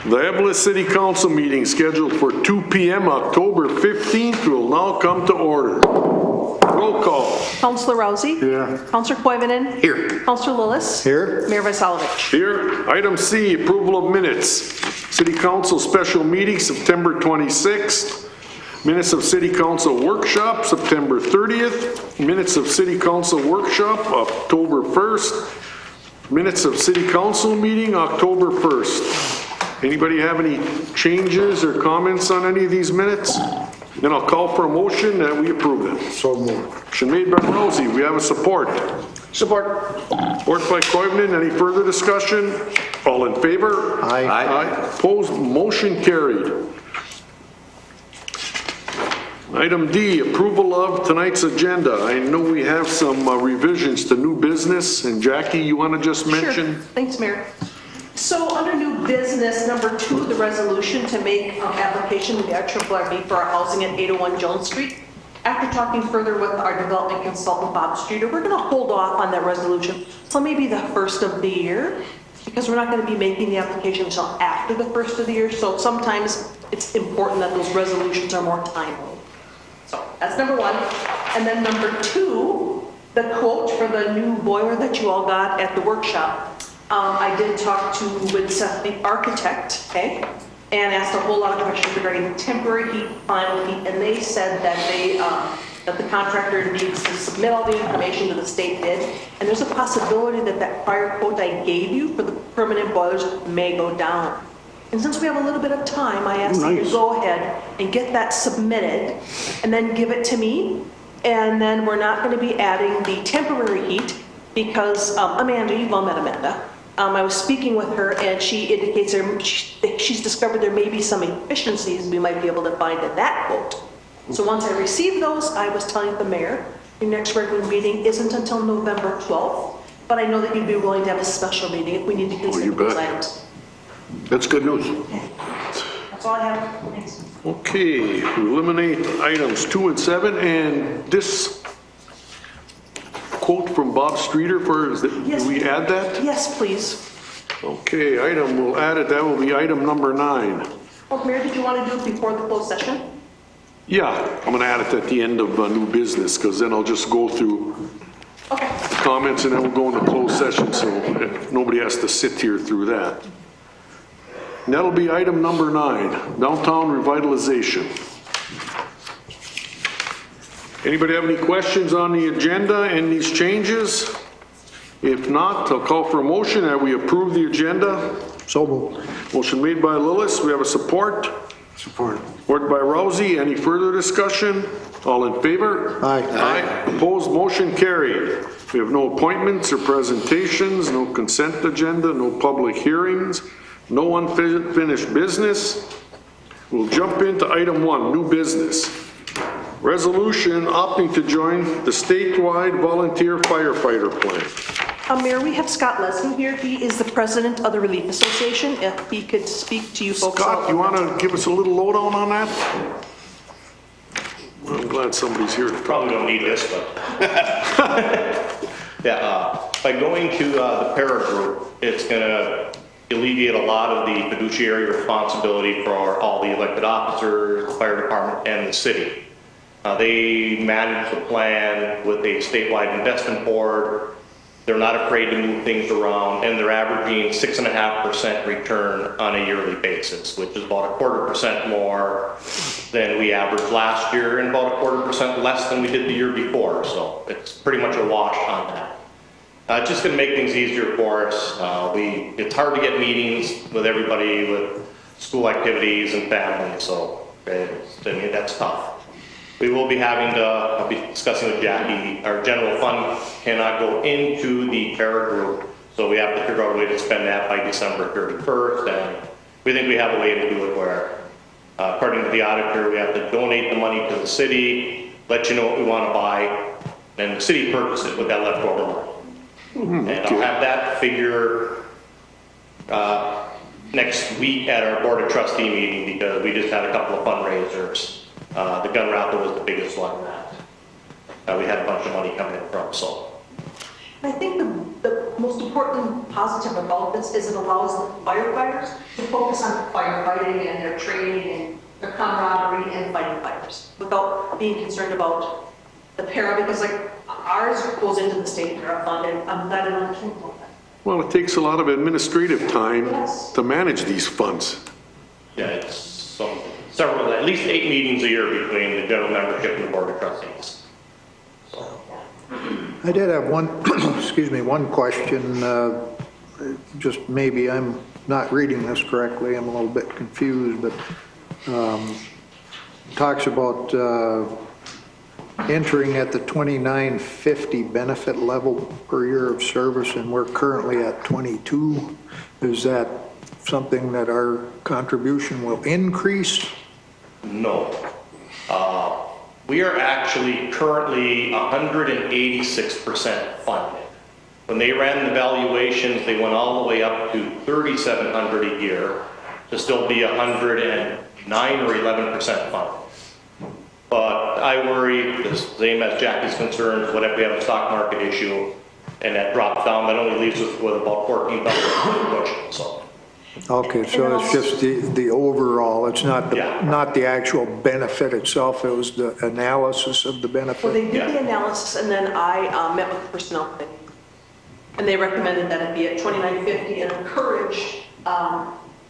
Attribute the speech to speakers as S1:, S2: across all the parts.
S1: The Eveletth City Council meeting scheduled for 2 p.m. October 15th will now come to order. Roll call.
S2: Councillor Rousey.
S1: Here.
S2: Councillor Koivunen.
S1: Here.
S2: Councillor Lillis.
S1: Here.
S2: Mayor Vysalovich.
S1: Here. Item C, approval of minutes. City Council special meeting September 26th. Minutes of City Council workshop September 30th. Minutes of City Council workshop October 1st. Minutes of City Council meeting October 1st. Anybody have any changes or comments on any of these minutes? Then I'll call for a motion that we approve them.
S3: So moved.
S1: Motion made by Rousey. We have a support.
S3: Support.
S1: Support by Koivunen. Any further discussion? All in favor?
S3: Aye.
S1: Aye. Opposed? Motion carried. Item D, approval of tonight's agenda. I know we have some revisions to new business, and Jackie, you want to just mention?
S2: Sure. Thanks, Mayor. So under new business, number 2, the resolution to make application to the IRRB for our housing at 801 Jones Street. After talking further with our development consultant, Bob Streeter, we're going to hold off on that resolution till maybe the first of the year, because we're not going to be making the application until after the first of the year. So sometimes it's important that those resolutions are more timely. So that's number 1. And then number 2, the quote for the new boiler that you all got at the workshop. I did talk with Seth, the architect, okay, and asked a whole lot of questions regarding temporary heat, final heat, and they said that that the contractor needs to submit all the information to the state bid, and there's a possibility that that prior quote I gave you for the permanent boilers may go down. And since we have a little bit of time, I asked you to go ahead and get that submitted, and then give it to me, and then we're not going to be adding the temporary heat because Amanda, you've all met Amanda. I was speaking with her, and she indicates she's discovered there may be some efficiencies we might be able to find in that quote. So once I receive those, I was telling the mayor, your next regular meeting isn't until November 12th, but I know that you'd be willing to have a special meeting if we need to consider those items.
S1: That's good news.
S2: Okay. That's all I have. Thanks.
S1: Okay, we eliminate items 2 and 7, and this quote from Bob Streeter
S2: Yes.
S1: do we add that?
S2: Yes, please.
S1: Okay, we'll add it. That will be item number 9.
S2: Oh, Mayor, did you want to do it before the closed session?
S1: Yeah, I'm going to add it at the end of new business, because then I'll just go through
S2: Okay.
S1: comments and then we'll go into closed session, so nobody has to sit here through that. And that'll be item number 9, downtown revitalization. Anybody have any questions on the agenda and these changes? If not, I'll call for a motion that we approve the agenda.
S3: So moved.
S1: Motion made by Lillis. We have a support.
S3: Support.
S1: Support by Rousey. Any further discussion? All in favor?
S3: Aye.
S1: Aye. Opposed? Motion carried. We have no appointments or presentations, no consent agenda, no public hearings, no unfinished business. We'll jump into item 1, new business. Resolution opting to join the statewide volunteer firefighter plan.
S2: Mayor, we have Scott Leslie here. He is the president of the Relief Association. If he could speak to you folks.
S1: Scott, you want to give us a little lowdown on that? Well, I'm glad somebody's here.
S4: Probably don't need this, but yeah. By going to the para group, it's going to alleviate a lot of the fiduciary responsibility for all the elected officers, the fire department, and the city. They manage the plan with a statewide investment board. They're not afraid to move things around, and they're averaging 6.5% return on a yearly basis, which is about 1/4% more than we averaged last year and about 1/4% less than we did the year before. So it's pretty much a wash on that. It's just going to make things easier for us. It's hard to get meetings with everybody with school activities and family, so that's tough. We will be having to, I'll be discussing with Jackie, our general fund cannot go into the para group, so we have to figure out a way to spend that by December 31st, and we think we have a way to do it where, according to the auditor, we have to donate the money to the city, let you know what we want to buy, then the city purchase it with that leftover money. And I'll have that figure next week at our Board of Trustee meeting, because we just had a couple of fundraisers. The gun raffle was the biggest one that we had a bunch of money coming in from. So
S2: I think the most important positive about this is it allows the firefighters to focus on firefighting and their training and their camaraderie and fighting fires without being concerned about the para, because like ours goes into the state para fund, and I'm glad I don't think about that.
S1: Well, it takes a lot of administrative time
S2: Yes.
S1: to manage these funds.
S4: Yeah, it's several, at least 8 meetings a year between the general membership and the board of trustees.
S5: I did have one, excuse me, one question. Just maybe I'm not reading this correctly. I'm a little bit confused, but talks about entering at the 2950 benefit level per year of service, and we're currently at 22. Is that something that our contribution will increase?
S4: No. We are actually currently 186% funded. When they ran the valuations, they went all the way up to 3,700 a year to still be 109 or 11% funded. But I worry, the same as Jackie's concerned, what if we have a stock market issue and that drops down, that only leaves us with about 14,000 cushion, so.
S5: Okay, so it's just the overall, it's not
S4: Yeah.
S5: not the actual benefit itself, it was the analysis of the
S2: Well,
S5: benefit?
S2: they did
S4: Yeah.
S2: the analysis, and then I met with the personnel committee. And they recommended that it be at 2950 and encouraged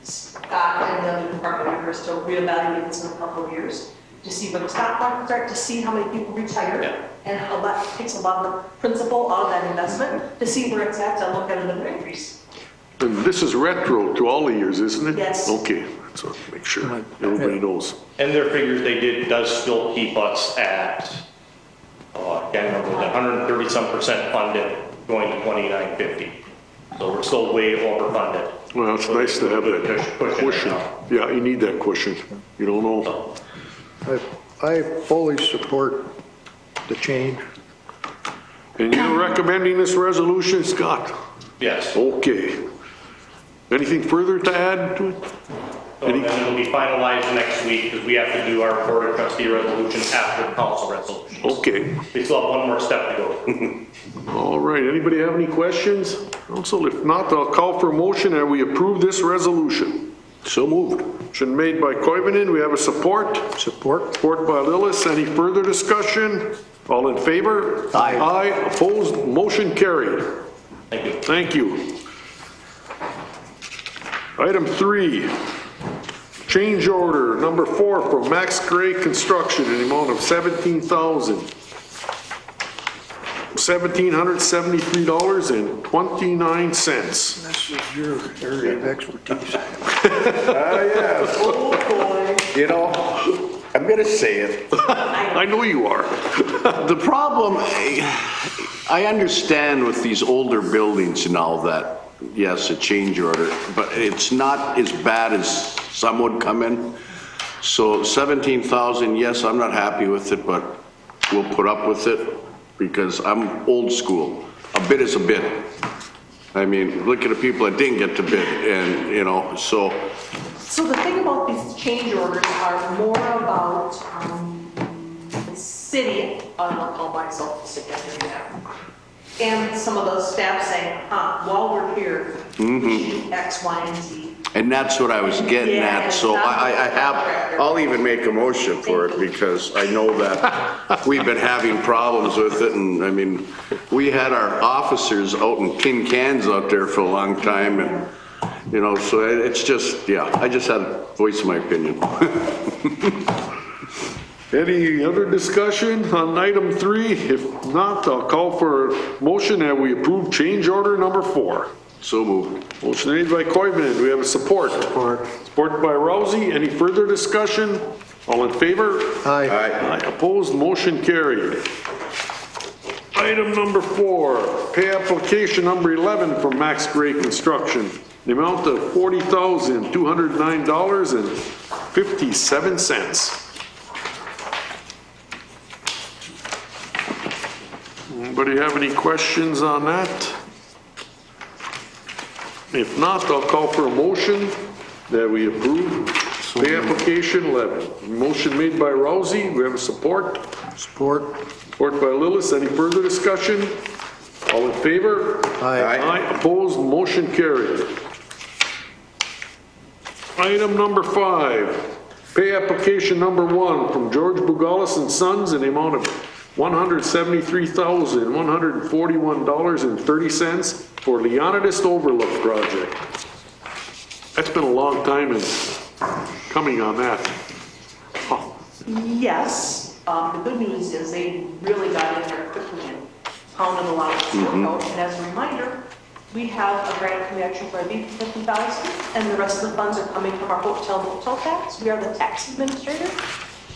S2: Scott and the other department members to reevaluate this in a couple of years to see where the stock market start, to see how many people retire,
S4: Yeah.
S2: and how that takes a lot of the principal out of that investment, to see where it's at, to look at another increase.
S1: And this is retro to all the years, isn't it?
S2: Yes.
S1: Okay, so make sure everybody knows.
S4: And their figures they did does still keep us at, I can't remember, 130-some% funded going to 2950. So we're still way overfunded.
S1: Well, it's nice to have that cushion. Yeah, you need that cushion. You don't know.
S5: I fully support the change.
S1: And you're recommending this resolution, Scott?
S4: Yes.
S1: Okay. Anything further to add to it?
S4: And then it'll be finalized next week because we have to do our board of trustee resolution after the council resolution.
S1: Okay.
S4: We still have one more step to go.
S1: All right, anybody have any questions? Council, if not, I'll call for a motion that we approve this resolution. So moved. Motion made by Koivunen, we have a support.
S5: Support?
S1: Support by Lillis, any further discussion? All in favor?
S3: Aye.
S1: Aye, opposed, motion carried.
S4: Thank you.
S1: Thank you. Item 3, change order number 4 from Max Gray Construction in the amount of $1,773.29.
S5: This is your area of expertise.
S3: Yeah,
S2: Oh, boy.
S3: you know, I'm going to say it.
S1: I know you are.
S3: The problem, I understand with these older buildings and all that, yes, a change order, but it's not as bad as some would come in. So 17,000, yes, I'm not happy with it, but we'll put up with it because I'm old school. A bid is a bid. I mean, look at the people that didn't get to bid and, you know, so.
S2: So the thing about these change orders are more about the city, I'll call myself the city, I hear you now, and some of the staff saying, while we're here, we should do X, Y, and Z.
S3: And that's what I was getting
S2: Yeah,
S3: at, so
S2: it's not
S3: I
S2: the
S3: have,
S2: contractor.
S3: I'll even make a motion for it because I know that we've been having problems with it, and I mean, we had our officers out in tin cans out there for a long time, and, you know, so it's just, yeah, I just had to voice my opinion.
S1: Any other discussion on item 3? If not, I'll call for a motion that we approve change order number 4.
S3: So moved.
S1: Motion made by Koivunen, do we have a support? Support. Support by Rousey, any further discussion? All in favor?
S5: Aye.
S1: Aye, opposed, motion carried. Item number 4, pay application number 11 from Max Gray Construction, the amount of $40,209.57. Anybody have any questions on that? If not, I'll call for a motion that we approve pay application 11. Motion made by Rousey, we have a support.
S5: Support?
S1: Support by Lillis, any further discussion? All in favor?
S5: Aye.
S1: Aye, opposed, motion carried. Item number 5, pay application number 1 from George Bugalis and Sons in the amount of $173,141.30 for Leonidas Overlook project. That's been a long time in coming on that. Oh,
S2: Yes, the good news is they really got in there quickly and pounded a lot of this work out. And as a reminder, we have a grant from the Action for IB for $50,000, and the rest of the funds are coming from our hotel tax. We are the tax administrator,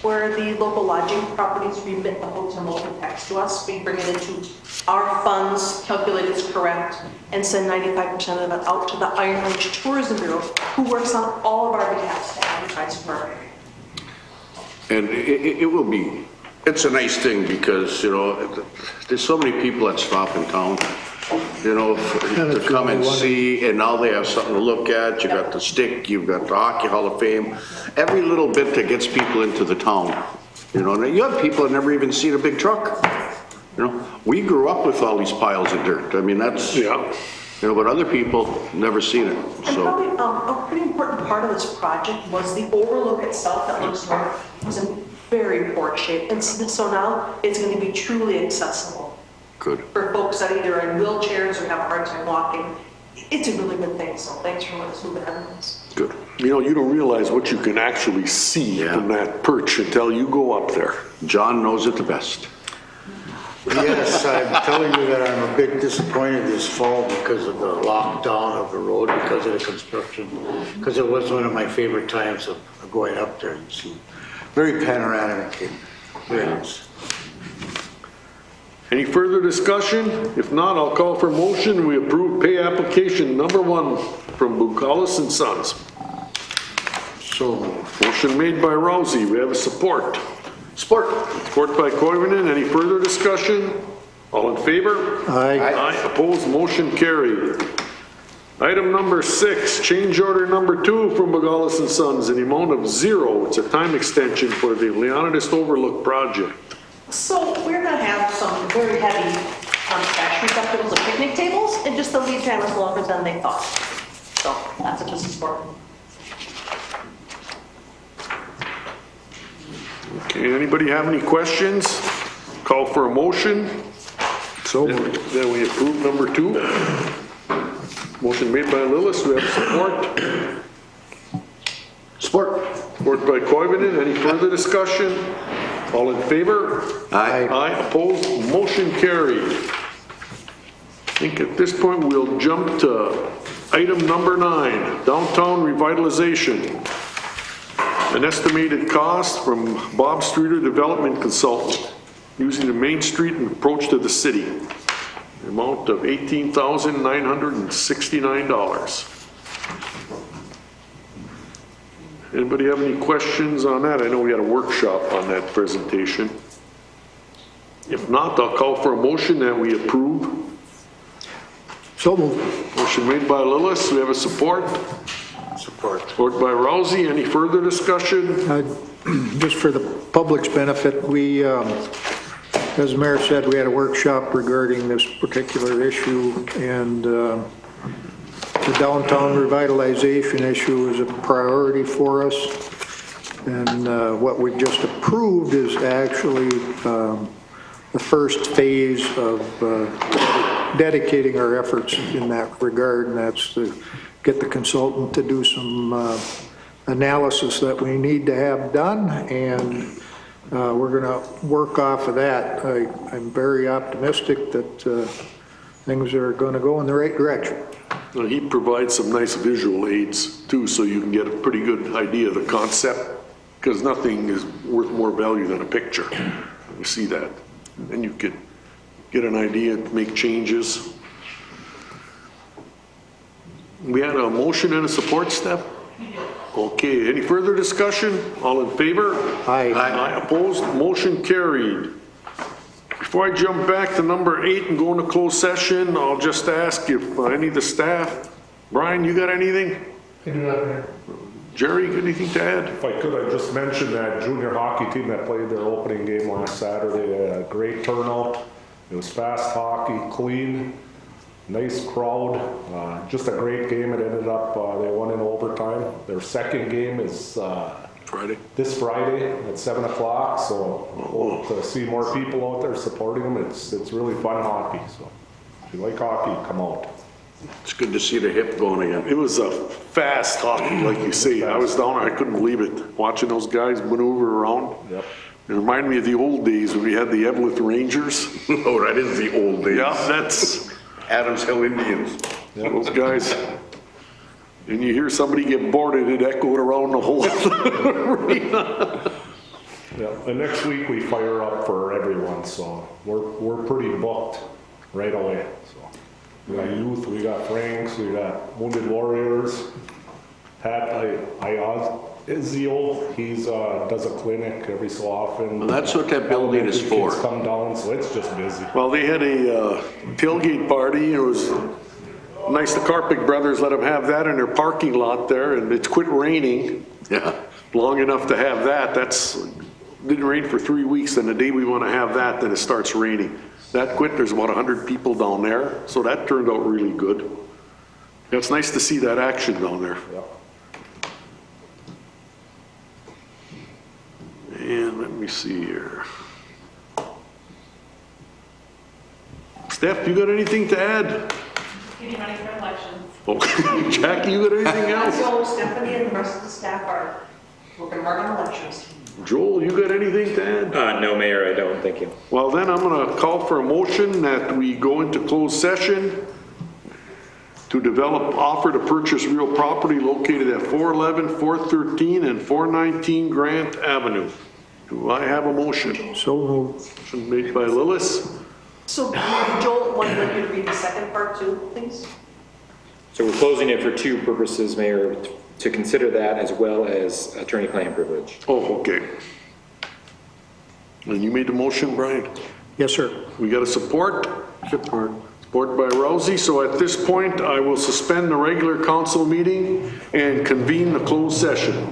S2: where the local lodging properties remit the hotel tax to us. We bring it into our funds, calculate it's correct, and send 95% of it out to the Iron Ridge Tourism Bureau, who works on all of our behalf to advertise for our area.
S3: And it will be, it's a nice thing because, you know, there's so many people that stop in town, you know, to come and see, and now they have something to look at. You got the stick, you've got the Hockey Hall of Fame, every little bit that gets people into the town. You know, and you have people that never even seen a big truck. You know, we grew up with all these piles of dirt. I mean, that's,
S1: yeah.
S3: you know, but other people never seen it,
S2: And
S3: so.
S2: probably a pretty important part of this project was the overlook itself that looks north was in very poor shape. And so now it's going to be truly accessible
S3: Good.
S2: for folks that either are in wheelchairs or have a hard time walking. It's a really good thing, so thanks for letting us move ahead on this.
S3: Good.
S1: You know, you don't realize what you can actually see
S3: Yeah.
S1: from that perch until you go up there.
S3: John knows it the best.
S6: Yes, I'm telling you that I'm a bit disappointed this fall because of the lockdown of the road, because of the construction, because it was one of my favorite times of going up there and see. Very panoramic and very nice.
S1: Any further discussion? If not, I'll call for motion. We approve pay application number 1 from Bugalis and Sons.
S6: So,
S1: Motion made by Rousey. We have a support.
S3: Sport.
S1: Support by Koivunen. Any further discussion? All in favor?
S5: Aye.
S1: Aye. Opposed, motion carried. Item number 6, change order number 2 from Bugalis and Sons in the amount of 0. It's a time extension for the Leonidas Overlook project.
S2: So we're going to have some very heavy trash receptacles and picnic tables, and just the lead time is longer than they thought. So that's what this is for.
S1: Okay, anybody have any questions? Call for a motion.
S5: So
S1: Then we approve number 2. Motion made by Lillis. We have support.
S3: Sport.
S1: Support by Koivunen. Any further discussion? All in favor?
S3: Aye.
S1: Aye, opposed, motion carried. I think at this point we'll jump to item number 9, downtown revitalization. An estimated cost from Bob Streeter Development Consultant using the Main Street and approach to the city. The amount of $18,969. Anybody have any questions on that? I know we had a workshop on that presentation. If not, I'll call for a motion that we approve.
S5: So moved.
S1: Motion made by Lillis. We have a support.
S6: support.
S1: Support by Rousey. Any further discussion?
S5: Just for the public's benefit, we, as the mayor said, we had a workshop regarding this particular issue, and the downtown revitalization issue is a priority for us. And what we just approved is actually the first phase of dedicating our efforts in that regard, and that's to get the consultant to do some analysis that we need to have done, and we're going to work off of that. I'm very optimistic that things are going to go in the right direction.
S1: Now, he provides some nice visual aids too, so you can get a pretty good idea of the concept, because nothing is worth more value than a picture. You see that, and you could get an idea, make changes. We had a motion and a support, Steph? Okay, any further discussion? All in favor?
S5: Aye.
S1: Aye, opposed, motion carried. Before I jump back to number 8 and go into closed session, I'll just ask if any of the staff, Brian, you got anything?
S7: I do not, Mayor.
S1: Jerry, anything to add?
S7: If I could, I just mentioned that junior hockey team that played their opening game last Saturday. They had a great turnout. It was fast hockey, clean, nice crowd, just a great game. It ended up, they won in overtime. Their second game is
S1: Friday.
S7: this Friday at 7 o'clock, so hope to see more people out there supporting them. It's really fun hockey, so if you like hockey, come out.
S3: It's good to see the hip going again.
S1: It was a fast hockey, like you say. I was down there, I couldn't believe it, watching those guys maneuver around.
S7: Yep.
S1: It reminded me of the old days when we had the Eveletth Rangers.
S3: Oh, that is the old days.
S1: Yeah, that's,
S3: Adams Hill Indians.
S1: those guys. And you hear somebody get boarded, it echoed around the whole arena.
S7: Yeah, and next week we fire up for everyone, so we're pretty booked right away, so. We got youth, we got Franks, we got Wounded Warriors. Pat, Izio, he's, does a clinic every so often.
S3: Well, that's what that building is
S7: Elementary kids
S3: for.
S7: come down, so it's just busy.
S1: Well, they had a tailgate party. It was nice. The Carpick brothers let them have that in their parking lot there, and it's quit raining
S3: Yeah.
S1: long enough to have that. Didn't rain for 3 weeks, and the day we want to have that, then it starts raining. That quit, there's about 100 people down there, so that turned out really good. It's nice to see that action down there.
S7: Yeah.
S1: And let me see here. Steph, you got anything to add?
S8: Getting ready for elections.
S1: Oh, Jackie, you got anything else?
S2: So Stephanie and the rest of the staff are working hard on elections.
S1: Joel, you got anything to add?
S9: No, Mayor, I don't. Thank you.
S1: Well, then I'm going to call for a motion that we go into closed session to develop offer to purchase real property located at 411, 413, and 419 Grant Avenue. Do I have a motion?
S5: So moved.
S1: Motion made by Lillis.
S2: So Joel, would you like you to read the second part too, please?
S9: So we're closing it for two purposes, Mayor, to consider that as well as attorney-client privilege.
S1: Oh, okay. And you made the motion, Brian?
S5: Yes, sir.
S1: We got a support? Support. Support by Rousey. So at this point, I will suspend the regular council meeting and convene the closed session.